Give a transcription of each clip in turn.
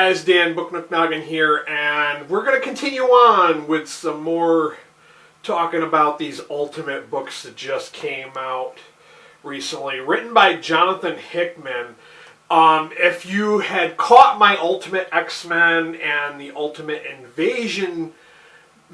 guys, Dan Book Nook Noggin here, and we're going to continue on with some more talking about these Ultimate books that just came out recently, written by Jonathan Hickman. If you had caught my Ultimate X-Men and the Ultimate Invasion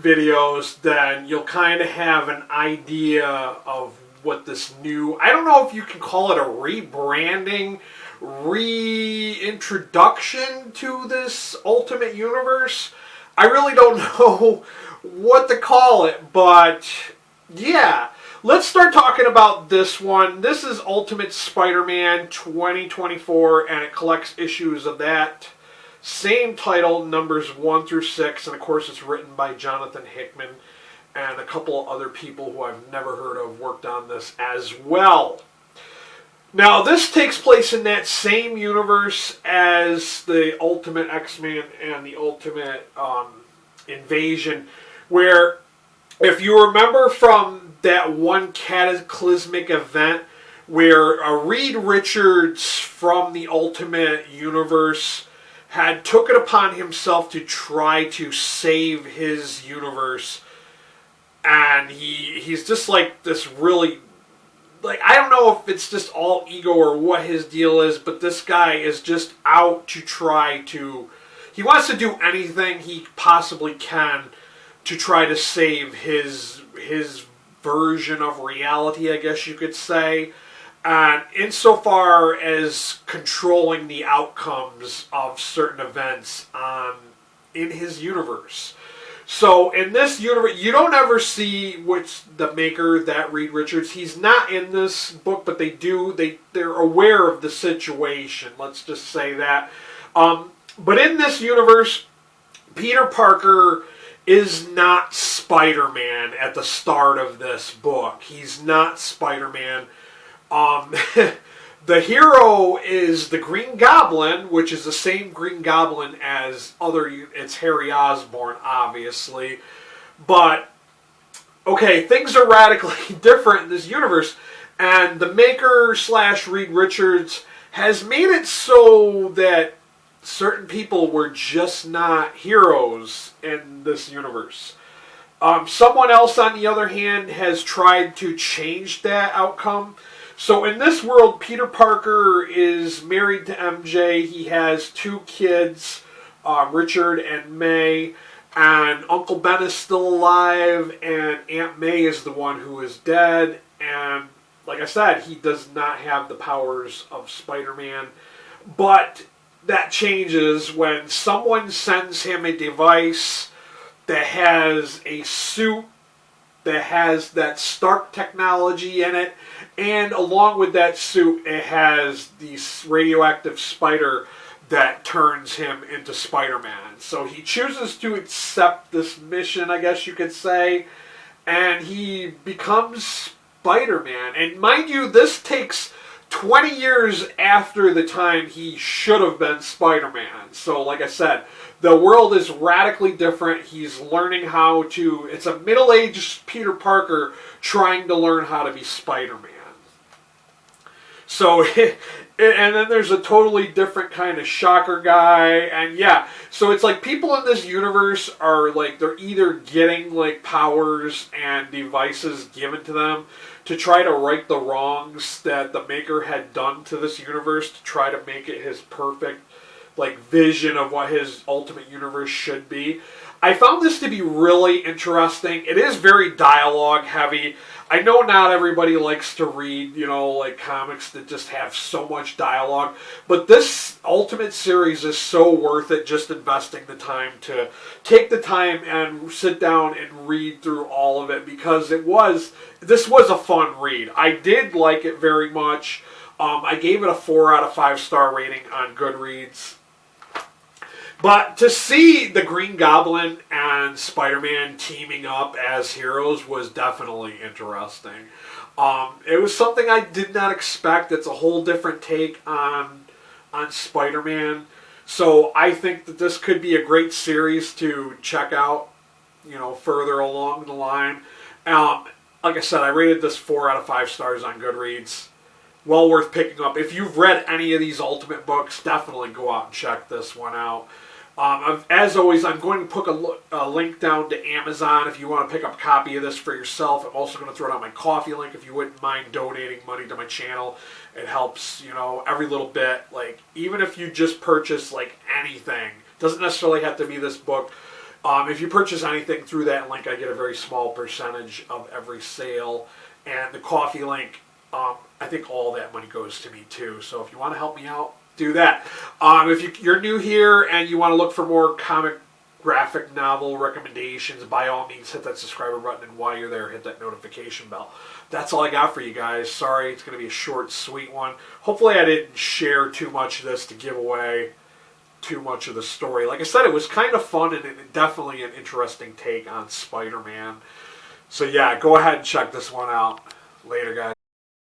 videos, then you'll kind of have an idea of what this new, I don't know if you can call it a rebranding, reintroduction to this Ultimate Universe. I really don't know what to call it, but yeah. Let's start talking about this one. This is Ultimate Spider-Man 2024, and it collects issues of that same title, numbers 1 through 6, and of course it's written by Jonathan Hickman, and a couple of other people who I've never heard of worked on this as well. Now, this takes place in that same universe as the Ultimate X-Men and the Ultimate Invasion, where, if you remember from that one cataclysmic event where Reed Richards from the Ultimate Universe had took it upon himself to try to save his universe, and he's just like this really, like, I don't know if it's just all ego or what his deal is, but this guy is just out to try to, he wants to do anything he possibly can to try to save his version of reality, I guess you could say, and insofar as controlling the outcomes of certain events in his universe. So in this universe, you don't ever see the maker, that Reed Richards. He's not in this book, but they're aware of the situation. Let's just say that. But in this universe, Peter Parker is not Spider-Man at the start of this book. He's not Spider-Man. The hero is the Green Goblin, which is the same Green Goblin as it's Harry Osborn, obviously. But, okay, things are radically different in this universe. And the maker / Reed Richards has made it so that certain people were just not heroes in this universe. Someone else, on the other hand, has tried to change that outcome. So in this world, Peter Parker is married to MJ. He has 2 kids, Richard and May, and Uncle Ben is still alive, and Aunt May is the one who is dead. And like I said, he does not have the powers of Spider-Man. But that changes when someone sends him a device that has a suit that has that Stark technology in it, and along with that suit, it has the radioactive spider that turns him into Spider-Man. So he chooses to accept this mission, I guess you could say, and he becomes Spider-Man. And mind you, this takes 20 years after the time he should have been Spider-Man. So like I said, the world is radically different. He's learning how to, it's a middle-aged Peter Parker trying to learn how to be Spider-Man. So, and then there's a totally different kind of Shocker guy, and yeah, so it's like people in this universe are like, they're either getting like powers and devices given to them to try to right the wrongs that the maker had done to this universe, to try to make it his perfect like vision of what his Ultimate Universe should be. I found this to be really interesting. It is very dialogue heavy. I know not everybody likes to read, like comics that just have so much dialogue, but this Ultimate series is so worth it, just investing the time to take the time and sit down and read through all of it, because this was a fun read. I did like it very much. I gave it a 4 out of 5 star rating on Goodreads. But to see the Green Goblin and Spider-Man teaming up as heroes was definitely interesting. It was something I did not expect. It's a whole different take on Spider-Man. So I think that this could be a great series to check out, further along the line. Like I said, I rated this 4 out of 5 stars on Goodreads. well worth picking up. If you've read any of these Ultimate books, definitely go out and check this one out. As always, I'm going to put a link down to Amazon if you want to pick up a copy of this for yourself. I'm also going to throw down my coffee link if you wouldn't mind donating money to my channel. It helps, you know, every little bit. Like, even if you just purchase, like, anything, doesn't necessarily have to be this book. If you purchase anything through that link, I get a very small percentage of every sale. And the coffee link, I think all that money goes to me, too. So if you want to help me out, do that. If you're new here and you want to look for more comic graphic novel recommendations, by all means hit that subscriber button, and while you're there, hit that notification bell. That's all I got for you guys. Sorry, it's going to be a short, sweet one. Hopefully I didn't share too much of this to give away too much of the story. Like I said, it was kind of fun and definitely an interesting take on Spider-Man. So yeah, go ahead and check this one out. Later, guys.